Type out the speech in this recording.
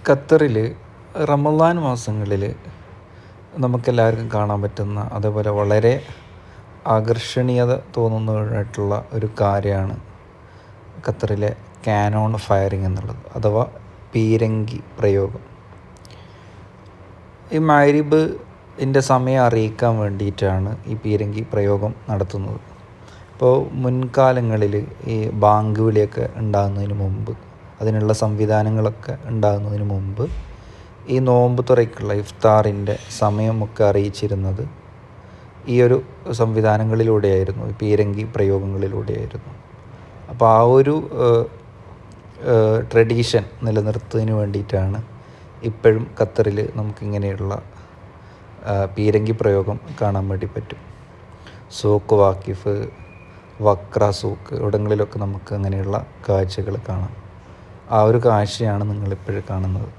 ഖത്തറിൽ റമദാൻ മാസങ്ങളിൽ നമുക്കെല്ലാവർക്കും കാണാൻ പറ്റുന്ന അതേപോലെ വളരെ ആകർഷണീയത തോന്നുന്നതായിട്ടുള്ള ഒരു കാര്യമാണ് ഖത്തറിലെ കാനോൺ ഫയറിംഗ് എന്നുള്ളത്, അഥവാ പീരങ്കി പ്രയോഗം. ഈ മഗ്‌രിബിൻ്റെ സമയം അറിയിക്കാൻ വേണ്ടിയിട്ടാണ് ഈ പീരങ്കി പ്രയോഗം നടത്തുന്നത്. ഇപ്പോൾ മുൻകാലങ്ങളിൽ ഈ ബാങ്ക് വിളിയൊക്കെ ഉണ്ടാകുന്നതിന് മുമ്പ്, അതിനുള്ള സംവിധാനങ്ങളൊക്കെ ഉണ്ടാകുന്നതിന് മുമ്പ് ഈ നോമ്പ് തുറയ്ക്കുള്ള ഇഫ്താറിൻ്റെ സമയമൊക്കെ അറിയിച്ചിരുന്നത് ഈ ഒരു സംവിധാനങ്ങളിലൂടെയായിരുന്നു, ഈ പീരങ്കി പ്രയോഗങ്ങളിലൂടെയായിരുന്നു. അപ്പോൾ ആ ഒരു ട്രഡീഷൻ നിലനിർത്തുന്നതിന് വേണ്ടിയിട്ടാണ് ഇപ്പോഴും ഖത്തറിൽ നമുക്കിങ്ങനെയുള്ള പീരങ്കി പ്രയോഗം കാണാൻ വേണ്ടി പറ്റും. സൂക്ക് വാക്കിഫ്, വക്ര സൂക്ക് ഇവിടങ്ങളിലൊക്കെ നമുക്ക് അങ്ങനെയുള്ള കാഴ്ചകൾ കാണാം. ആ ഒരു കാഴ്ചയാണ് നിങ്ങളിപ്പോഴും കാണുന്നത്.